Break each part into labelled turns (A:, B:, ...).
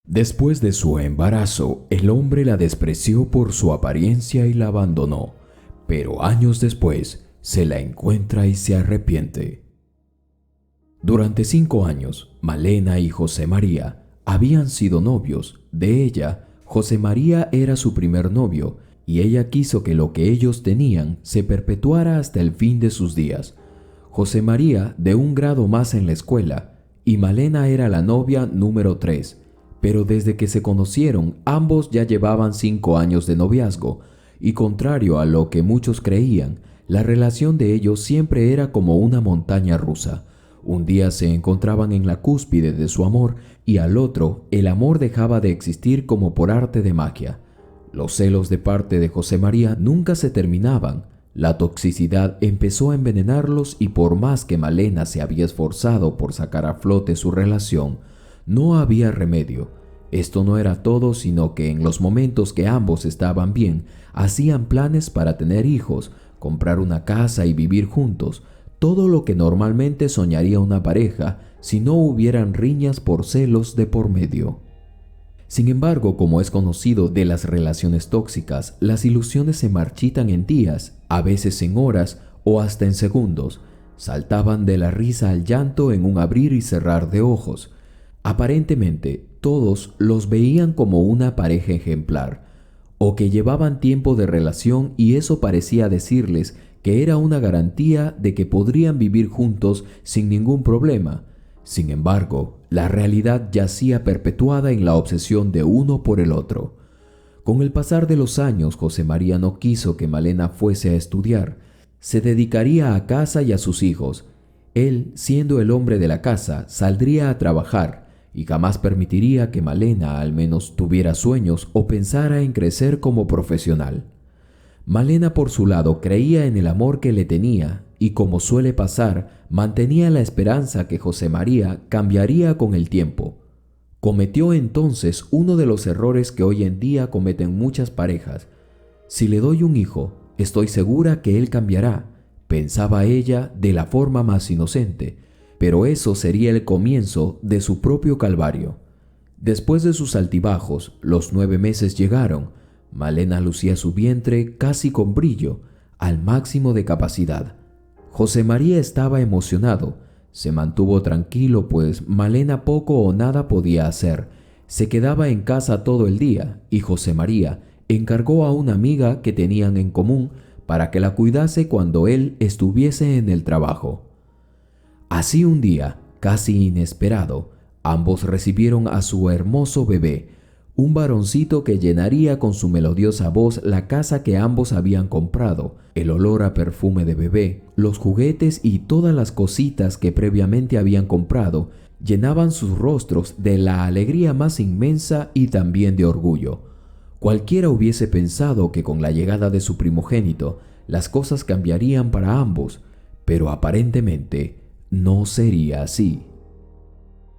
A: Después de su embarazo, el hombre la despreció por su apariencia y la abandonó, pero años después se la encuentra y se arrepiente. Durante 5 años, Malena y José María habían sido novios. De ella, José María era su primer novio y ella quiso que lo que ellos tenían se perpetuara hasta el fin de sus días. José María de un grado más en la escuela y Malena era la novia número 3. Pero desde que se conocieron, ambos ya llevaban 5 años de noviazgo, y contrario a lo que muchos creían, la relación de ellos siempre era como una montaña rusa. Un día se encontraban en la cúspide de su amor y al otro el amor dejaba de existir como por arte de magia. Los celos de parte de José María nunca se terminaban. La toxicidad empezó a envenenarlos y por más que Malena se había esforzado por sacar a flote su relación, no había remedio. Esto no era todo, sino que en los momentos que ambos estaban bien, hacían planes para tener hijos, comprar una casa y vivir juntos, todo lo que normalmente soñaría una pareja si no hubieran riñas por celos de por medio. Sin embargo, como es conocido de las relaciones tóxicas, las ilusiones se marchitan en días, a veces en horas o hasta en segundos. Saltaban de la risa al llanto en un abrir y cerrar de ojos. Aparentemente, todos los veían como una pareja ejemplar, o que llevaban tiempo de relación y eso parecía decirles que era una garantía de que podrían vivir juntos sin ningún problema. Sin embargo, la realidad yacía perpetuada en la obsesión de uno por el otro. Con el pasar de los años, José María no quiso que Malena fuese a estudiar. Se dedicaría a casa y a sus hijos. Él, siendo el hombre de la casa, saldría a trabajar y jamás permitiría que Malena al menos tuviera sueños o pensara en crecer como profesional. Malena por su lado creía en el amor que le tenía y, como suele pasar, mantenía la esperanza que José María cambiaría con el tiempo. Cometió entonces uno de los errores que hoy en día cometen muchas parejas. Si le doy un hijo, estoy segura que él cambiará, pensaba ella de la forma más inocente, pero eso sería el comienzo de su propio calvario. Después de sus altibajos, los 9 meses llegaron. Malena lucía su vientre casi con brillo, al máximo de capacidad. José María estaba emocionado. Se mantuvo tranquilo, pues Malena poco o nada podía hacer. Se quedaba en casa todo el día y José María encargó a una amiga que tenían en común para que la cuidase cuando él estuviese en el trabajo. Así un día, casi inesperado, ambos recibieron a su hermoso bebé, un varoncito que llenaría con su melodiosa voz la casa que ambos habían comprado. El olor a perfume de bebé, los juguetes y todas las cositas que previamente habían comprado llenaban sus rostros de la alegría más inmensa y también de orgullo. Cualquiera hubiese pensado que con la llegada de su primogénito las cosas cambiarían para ambos, pero aparentemente no sería así.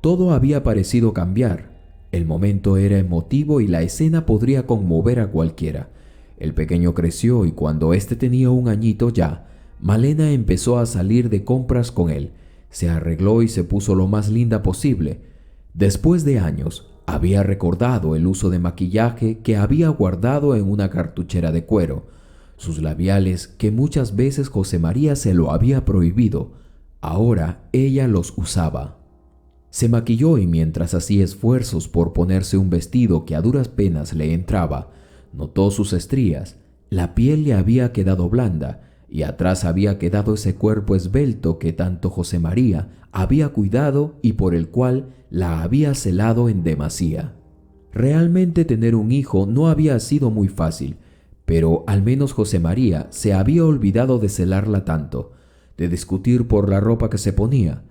A: Todo había parecido cambiar. El momento era emotivo y la escena podría conmover a cualquiera. El pequeño creció y cuando éste tenía 1 añito ya, Malena empezó a salir de compras con él. Se arregló y se puso lo más linda posible. Después de años, había recordado el uso de maquillaje que había guardado en una cartuchera de cuero. Sus labiales, que muchas veces José María se lo había prohibido, ahora ella los usaba. Se maquilló y mientras hacía esfuerzos por ponerse un vestido que a duras penas le entraba, notó sus estrías. La piel le había quedado blanda y atrás había quedado ese cuerpo esbelto que tanto José María había cuidado y por el cual la había celado en demasía. Realmente tener un hijo no había sido muy fácil, pero al menos José María se había olvidado de celarla tanto, de discutir por la ropa que se ponía.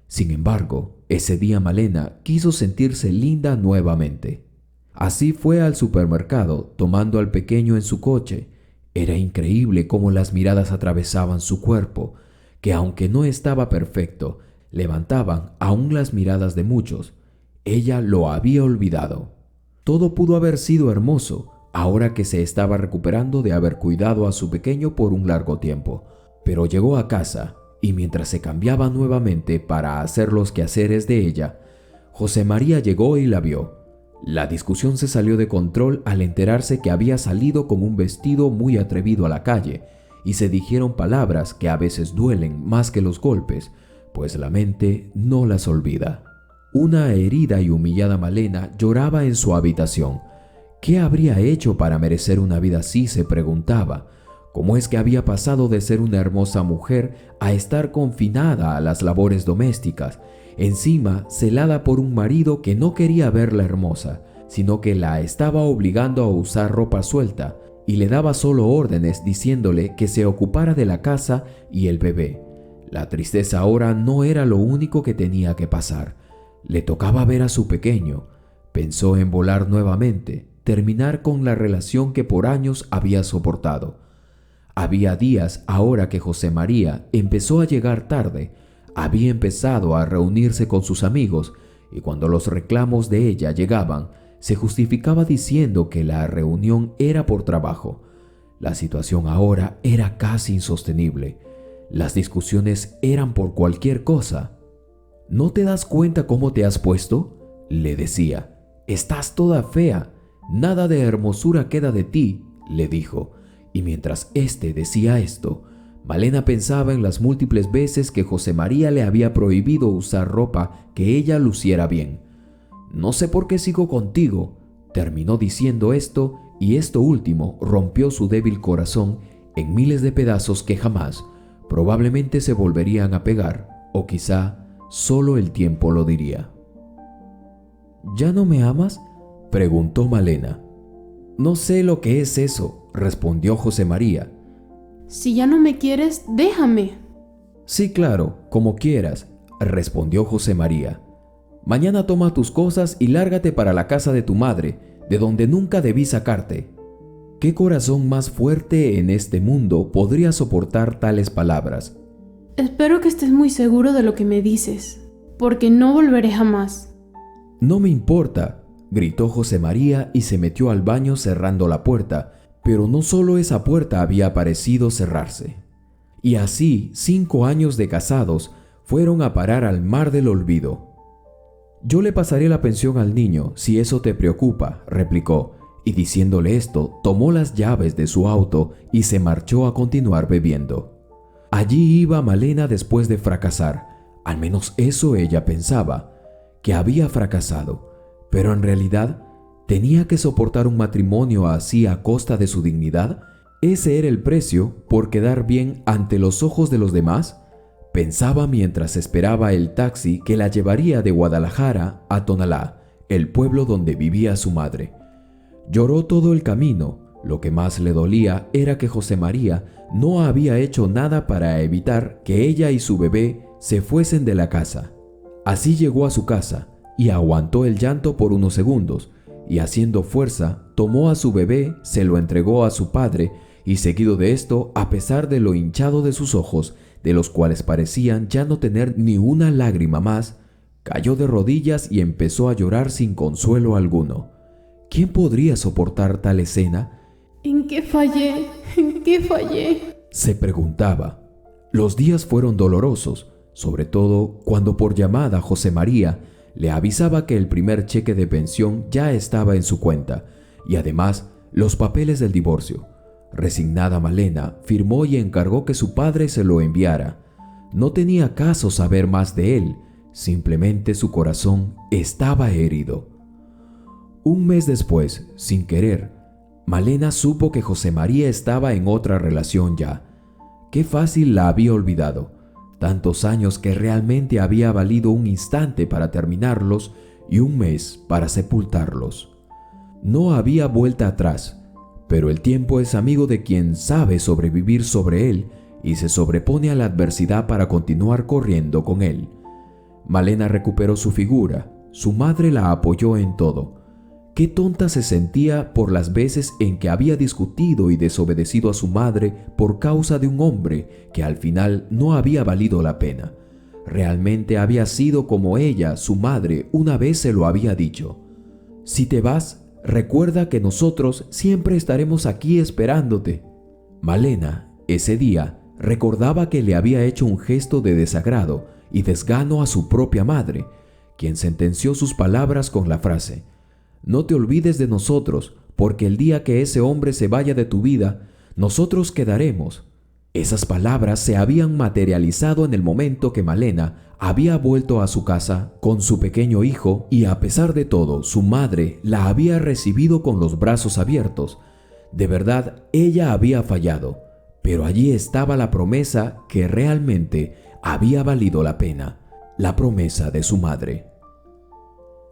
A: Sin embargo, ese día Malena quiso sentirse linda nuevamente. Así fue al supermercado, tomando al pequeño en su coche. Era increíble cómo las miradas atravesaban su cuerpo, que aunque no estaba perfecto, levantaban aún las miradas de muchos. Ella lo había olvidado. Todo pudo haber sido hermoso, ahora que se estaba recuperando de haber cuidado a su pequeño por un largo tiempo. Pero llegó a casa y mientras se cambiaba nuevamente para hacer los quehaceres de ella, José María llegó y la vio. La discusión se salió de control al enterarse que había salido con un vestido muy atrevido a la calle y se dijeron palabras que a veces duelen más que los golpes, pues la mente no las olvida. Una herida y humillada Malena lloraba en su habitación. ¿Qué habría hecho para merecer una vida así?, se preguntaba. ¿Cómo es que había pasado de ser una hermosa mujer a estar confinada a las labores domésticas, encima celada por un marido que no quería verla hermosa, sino que la estaba obligando a usar ropa suelta y le daba solo órdenes diciéndole que se ocupara de la casa y el bebé? La tristeza ahora no era lo único que tenía que pasar. Le tocaba ver a su pequeño. Pensó en volar nuevamente, terminar con la relación que por años había soportado. Había días ahora que José María empezó a llegar tarde. Había empezado a reunirse con sus amigos y cuando los reclamos de ella llegaban, se justificaba diciendo que la reunión era por trabajo. La situación ahora era casi insostenible. Las discusiones eran por cualquier cosa. ¿No te das cuenta cómo te has puesto?, le decía. Estás toda fea. Nada de hermosura queda de ti, le dijo. Y mientras éste decía esto, Malena pensaba en las múltiples veces que José María le había prohibido usar ropa que ella luciera bien. No sé por qué sigo contigo, terminó diciendo esto, y esto último rompió su débil corazón en miles de pedazos que jamás, probablemente se volverían a pegar, o quizá solo el tiempo lo diría. ¿Ya no me amas?, preguntó Malena. No sé lo que es eso, respondió José María.
B: Si ya no me quieres, déjame.
A: Sí, claro, como quieras, respondió José María. Mañana toma tus cosas y lárgate para la casa de tu madre, de donde nunca debí sacarte. ¿Qué corazón más fuerte en este mundo podría soportar tales palabras?
B: Espero que estés muy seguro de lo que me dices, porque no volveré jamás.
A: No me importa, gritó José María y se metió al baño cerrando la puerta, pero no solo esa puerta había parecido cerrarse. Y así, 5 años de casados fueron a parar al mar del olvido. Yo le pasaré la pensión al niño, si eso te preocupa, replicó, y diciéndole esto, tomó las llaves de su auto y se marchó a continuar bebiendo. Allí iba Malena después de fracasar, al menos eso ella pensaba, que había fracasado, pero en realidad ¿tenía que soportar un matrimonio así a costa de su dignidad? ¿Ese era el precio por quedar bien ante los ojos de los demás? Pensaba mientras esperaba el taxi que la llevaría de Guadalajara a Tonalá, el pueblo donde vivía su madre. Lloró todo el camino. Lo que más le dolía era que José María no había hecho nada para evitar que ella y su bebé se fuesen de la casa. Así llegó a su casa y aguantó el llanto por unos segundos, y haciendo fuerza, tomó a su bebé, se lo entregó a su padre, y seguido de esto, a pesar de lo hinchado de sus ojos, de los cuales parecían ya no tener ni una lágrima más, cayó de rodillas y empezó a llorar sin consuelo alguno. ¿Quién podría soportar tal escena?
B: ¿En qué fallé? ¿En qué fallé?,
A: se preguntaba. Los días fueron dolorosos, sobre todo cuando por llamada José María le avisaba que el primer cheque de pensión ya estaba en su cuenta y además los papeles del divorcio. Resignada Malena firmó y encargó que su padre se lo enviara. No tenía caso saber más de él, simplemente su corazón estaba herido. Un mes después, sin querer, Malena supo que José María estaba en otra relación ya. Qué fácil la había olvidado. Tantos años que realmente había valido un instante para terminarlos y un mes para sepultarlos. No había vuelta atrás, pero el tiempo es amigo de quien sabe sobrevivir sobre él y se sobrepone a la adversidad para continuar corriendo con él. Malena recuperó su figura, su madre la apoyó en todo. Qué tonta se sentía por las veces en que había discutido y desobedecido a su madre por causa de un hombre que al final no había valido la pena. Realmente había sido como ella, su madre, una vez se lo había dicho. Si te vas, recuerda que nosotros siempre estaremos aquí esperándote. Malena, ese día, recordaba que le había hecho un gesto de desagrado y desgano a su propia madre, quien sentenció sus palabras con la frase: no te olvides de nosotros, porque el día que ese hombre se vaya de tu vida, nosotros quedaremos». Esas palabras se habían materializado en el momento que Malena había vuelto a su casa con su pequeño hijo y, a pesar de todo, su madre la había recibido con los brazos abiertos. De verdad, ella había fallado, pero allí estaba la promesa que realmente había valido la pena, la promesa de su madre.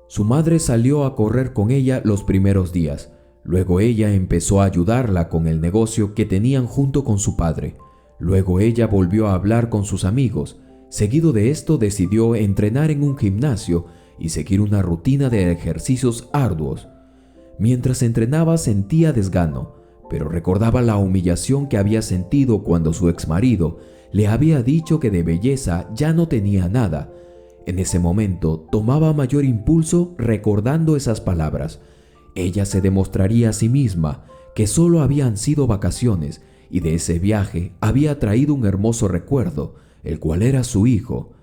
A: Su madre salió a correr con ella los primeros días. Luego ella empezó a ayudarla con el negocio que tenían junto con su padre. Luego ella volvió a hablar con sus amigos. Seguido de esto decidió entrenar en un gimnasio y seguir una rutina de ejercicios arduos. Mientras entrenaba sentía desgano, pero recordaba la humillación que había sentido cuando su exmarido le había dicho que de belleza ya no tenía nada. En ese momento tomaba mayor impulso recordando esas palabras. Ella se demostraría a sí misma que solo habían sido vacaciones y de ese viaje había traído un hermoso recuerdo, el cual era su hijo.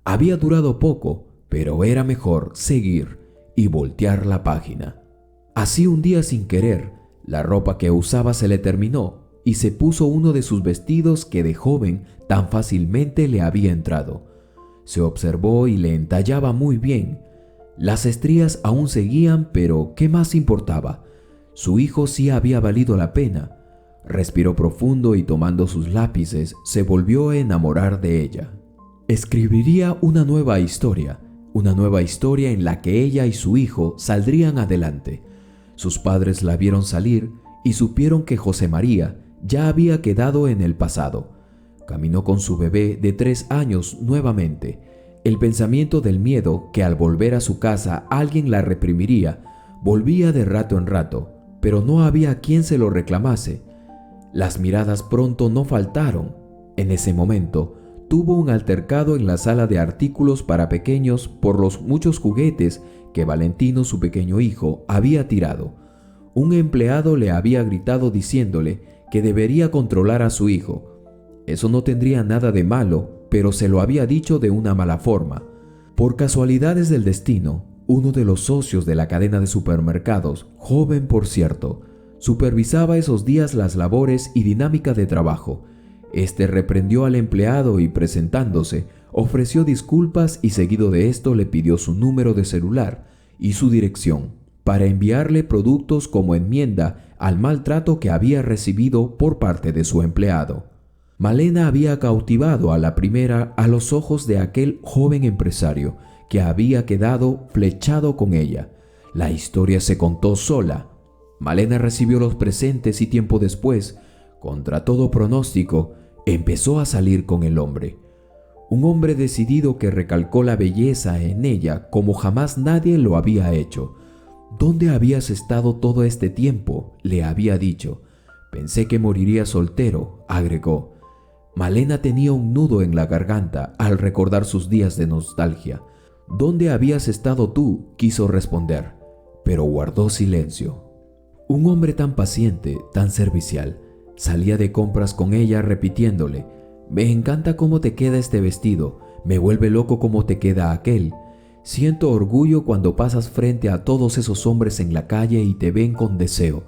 A: Había durado poco, pero era mejor seguir y voltear la página. Así un día sin querer, la ropa que usaba se le terminó y se puso uno de sus vestidos que de joven tan fácilmente le había entrado. Se observó y le entallaba muy bien. Las estrías aún seguían, pero ¿qué más importaba? Su hijo sí había valido la pena. Respiró profundo y tomando sus lápices se volvió a enamorar de ella. Escribiría una nueva historia en la que ella y su hijo saldrían adelante. Sus padres la vieron salir y supieron que José María ya había quedado en el pasado. Caminó con su bebé de 3 años nuevamente. El pensamiento del miedo que al volver a su casa alguien la reprimiría volvía de rato en rato, pero no había quien se lo reclamase. Las miradas pronto no faltaron. En ese momento, tuvo un altercado en la sala de artículos para pequeños por los muchos juguetes que Valentino, su pequeño hijo, había tirado. Un empleado le había gritado diciéndole que debería controlar a su hijo. Eso no tendría nada de malo, pero se lo había dicho de una mala forma. Por casualidades del destino, uno de los socios de la cadena de supermercados, joven por cierto, supervisaba esos días las labores y dinámica de trabajo. Este reprendió al empleado y, presentándose, ofreció disculpas y seguido de esto le pidió su número de celular y su dirección para enviarle productos como enmienda al maltrato que había recibido por parte de su empleado. Malena había cautivado a la primera a los ojos de aquel joven empresario que había quedado flechado con ella. La historia se contó sola. Malena recibió los presentes y tiempo después, contra todo pronóstico, empezó a salir con el hombre. Un hombre decidido que recalcó la belleza en ella como jamás nadie lo había hecho. «¿Dónde habías estado todo este tiempo?», le había dicho. «Pensé que moriría soltero», agregó. Malena tenía un nudo en la garganta al recordar sus días de nostalgia. «¿Dónde habías estado tú?», quiso responder, pero guardó silencio. Un hombre tan paciente, tan servicial, salía de compras con ella repitiéndole: «Me encanta cómo te queda este vestido, me vuelve loco cómo te queda aquel. Siento orgullo cuando pasas frente a todos esos hombres en la calle y te ven con deseo.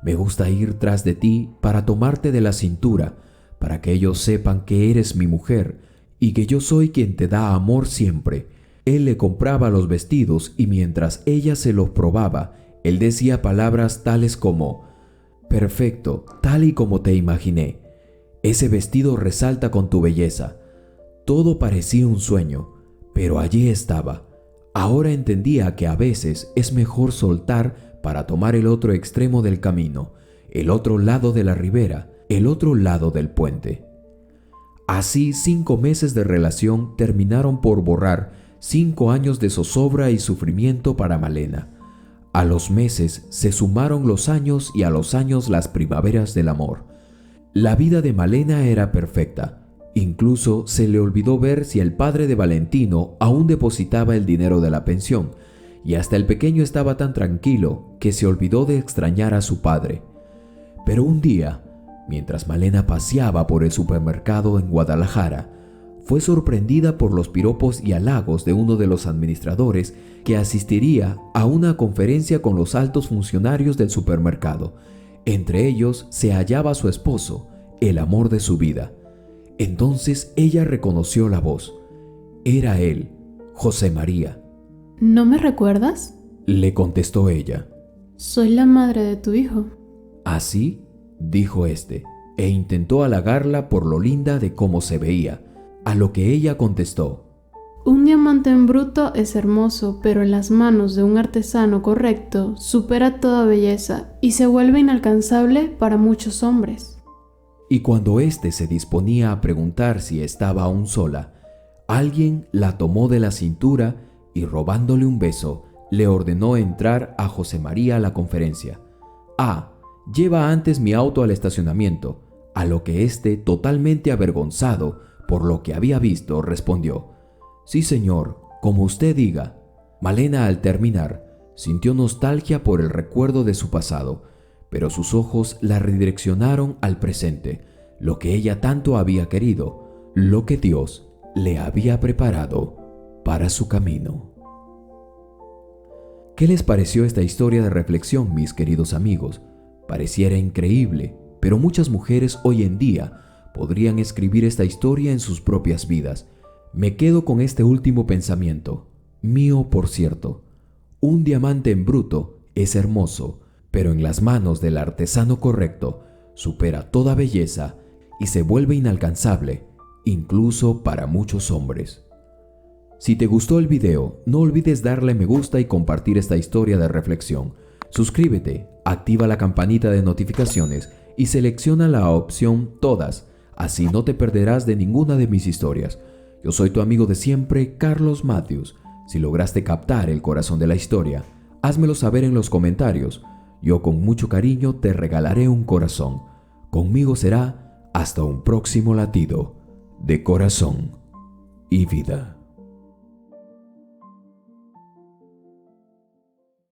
A: Me gusta ir tras de ti para tomarte de la cintura, para que ellos sepan que eres mi mujer y que yo soy quien te da amor siempre». Él le compraba los vestidos y mientras ella se los probaba, él decía palabras tales como: «Perfecto, tal y como te imaginé. Ese vestido resalta con tu belleza». Todo parecía un sueño, pero allí estaba. Ahora entendía que a veces es mejor soltar para tomar el otro extremo del camino, el otro lado de la ribera, el otro lado del puente. Así 5 meses de relación terminaron por borrar 5 años de zozobra y sufrimiento para Malena. A los meses se sumaron los años y a los años las primaveras del amor. La vida de Malena era perfecta. Incluso se le olvidó ver si el padre de Valentino aún depositaba el dinero de la pensión, y hasta el pequeño estaba tan tranquilo que se olvidó de extrañar a su padre. Pero un día, mientras Malena paseaba por el supermercado en Guadalajara, fue sorprendida por los piropos y halagos de uno de los administradores que asistiría a una conferencia con los altos funcionarios del supermercado. Entre ellos se hallaba su esposo, el amor de su vida. Entonces ella reconoció la voz. Era él, José María.
B: ¿No me recuerdas?
A: Le contestó ella.
B: Soy la madre de tu hijo.
A: ¿Así? Dijo este, e intentó halagarla por lo linda de cómo se veía, a lo que ella contestó.
B: Un diamante en bruto es hermoso, pero en las manos de un artesano correcto supera toda belleza y se vuelve inalcanzable para muchos hombres.
A: Y cuando éste se disponía a preguntar si estaba aún sola, alguien la tomó de la cintura y robándole un beso, le ordenó entrar a José María a la conferencia. Lleva antes mi auto al estacionamiento, a lo que éste, totalmente avergonzado por lo que había visto, respondió: Sí, señor, como usted diga. Malena, al terminar, sintió nostalgia por el recuerdo de su pasado, pero sus ojos la redireccionaron al presente, lo que ella tanto había querido, lo que Dios le había preparado para su camino. ¿Qué les pareció esta historia de reflexión, mis queridos amigos? Pareciera increíble, pero muchas mujeres hoy en día podrían escribir esta historia en sus propias vidas. Me quedo con este último pensamiento, mío por cierto. Un diamante en bruto es hermoso, pero en las manos del artesano correcto supera toda belleza y se vuelve inalcanzable, incluso para muchos hombres. Si te gustó el video, no olvides darle me gusta y compartir esta historia de reflexión. Suscríbete, activa la campanita de notificaciones y selecciona la opción Todas, así no te perderás de ninguna de mis historias. Yo soy tu amigo de siempre, Carlos Matthews. Si lograste captar el corazón de la historia, házmelo saber en los comentarios. Yo con mucho cariño te regalaré un corazón. Conmigo será hasta un próximo latido de corazón y vida.